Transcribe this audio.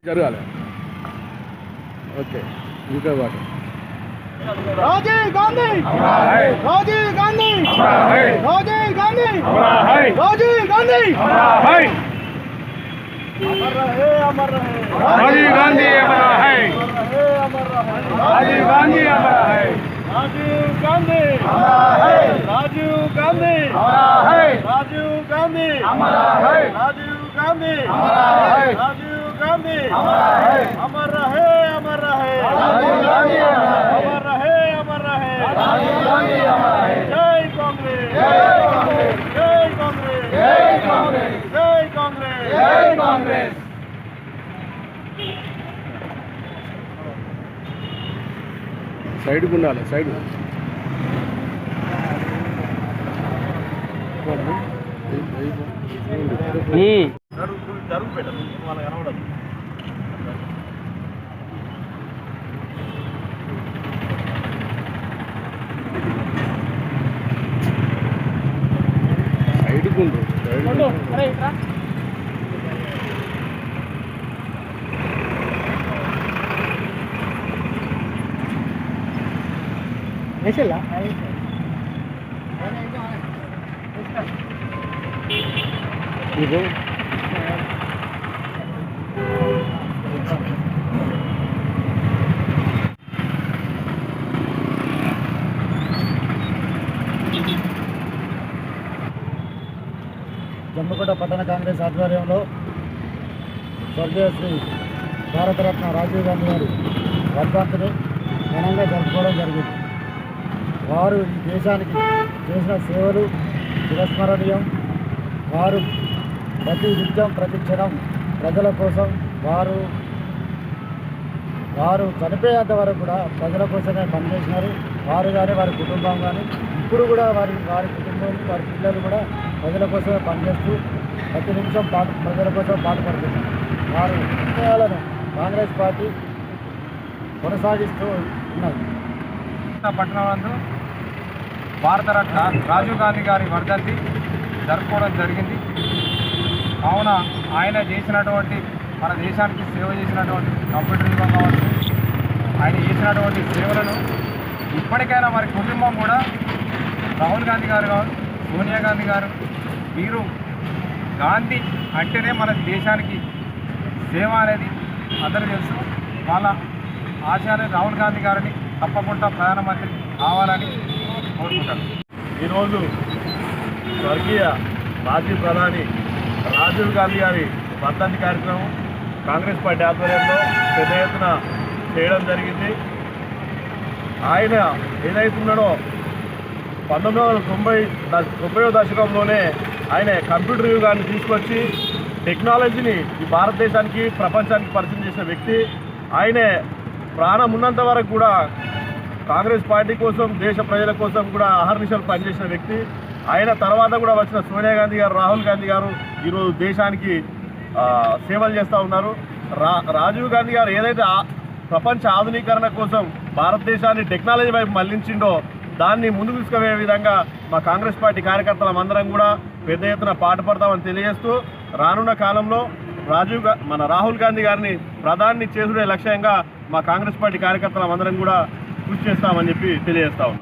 జరగాలి. ఓకే, ఇంకా బాగా రాజీవ్ గాంధీ, రాజీవ్ గాంధీ, రాజీవ్ గాంధీ, రాజీవ్ గాంధీ, अमर रहे, अमर रहे, राजीव गांधी अमर है, राजीव गांधी अमर है, राजीव गांधी, राजीव गांधी, राजीव गांधी, राजीव गांधी, राजीव गांधी, अमर रहे, अमर रहे, अमर रहे, अमर रहे, जय कांग्रेस, जय कांग्रेस, जय कांग्रेस, जय कांग्रेस, जय कांग्रेस, जय कांग्रेस. సైడ్ ఉండాలి, సైడ్ జరుగు పెట్టదు వాళ్ళ కనబడదు. సైడ్ ఉండు, వేసేలా జమ్మికుంట పట్టణ కాంగ్రెస్ ఆధ్వర్యంలో స్వర్గీయ శ్రీ భారతరత్న రాజీవ్ గాంధీ గారి వర్ధంతిని ఘనంగా జరుపుకోవడం జరిగింది. వారు ఈ దేశానికి చేసిన సేవలు చిరస్మరణీయం. వారు ప్రతి నిత్యం ప్రతి క్షణం ప్రజల కోసం వారు చనిపోయేంత వరకు కూడా ప్రజల కోసమే పనిచేసినారు. వారు కానీ వారి కుటుంబం కానీ ఇప్పుడు కూడా వారి కుటుంబం వారి పిల్లలు కూడా ప్రజల కోసమే పనిచేస్తూ ప్రతి నిమిషం ప్రజల కోసం పాటుపడుతున్నారు. వారు విషయాలను కాంగ్రెస్ పార్టీ కొనసాగిస్తూ ఉన్నది. పట్టణంలో భారతరత్న రాజీవ్ గాంధీ గారి వర్ధంతి జరుపుకోవడం జరిగింది. కావున ఆయన చేసినటువంటి మన దేశానికి సేవ చేసినటువంటి కంప్యూటర్ యుగం కావచ్చు, ఆయన చేసినటువంటి సేవలను ఇప్పటికైనా వారి కుటుంబం కూడా రాహుల్ గాంధీ గారు కావచ్చు, సోనియా గాంధీ గారు, వీరు గాంధీ అంటేనే మన దేశానికి సేవ అనేది అందరికీ తెలుసు. వాళ్ళ ఆచార్య రాహుల్ గాంధీ గారిని తప్పకుండా ప్రధానమంత్రి కావాలని కోరుకుంటారు. ఈరోజు స్వర్గీయ మాజీ ప్రధాని రాజీవ్ గాంధీ గారి వర్ధంతి కార్యక్రమం కాంగ్రెస్ పార్టీ ఆధ్వర్యంలో పెద్ద ఎత్తున చేయడం జరిగింది. ఆయన ఏదైతున్నాడో 1990వ దశకంలోనే ఆయన కంప్యూటర్ యుగాన్ని తీసుకొచ్చి టెక్నాలజీని ఈ భారతదేశానికి ప్రపంచానికి పరిచయం చేసిన వ్యక్తి. ఆయనే ప్రాణం ఉన్నంత వరకు కూడా కాంగ్రెస్ పార్టీ కోసం, దేశ ప్రజల కోసం కూడా అహర్నిశలు పనిచేసిన వ్యక్తి. ఆయన తర్వాత కూడా వచ్చిన సోనియా గాంధీ గారు, రాహుల్ గాంధీ గారు ఈరోజు దేశానికి సేవలు చేస్తూ ఉన్నారు. రాజీవ్ గాంధీ గారు ఏదైతే ప్రపంచ ఆధునీకరణ కోసం భారతదేశాన్ని టెక్నాలజీ వైపు మళ్లించిండో దాన్ని ముందుకు తీసుకువే విధంగా మా కాంగ్రెస్ పార్టీ కార్యకర్తలం అందరం కూడా పెద్ద ఎత్తున పాటుపడతామని తెలియజేస్తూ, రానున్న కాలంలో రాహుల్ గాంధీ గారిని ప్రధాని చేసుకునే లక్ష్యంగా మా కాంగ్రెస్ పార్టీ కార్యకర్తలం అందరం కూడా కృషి చేస్తామని చెప్పి తెలియజేస్తా ఉన్నాం.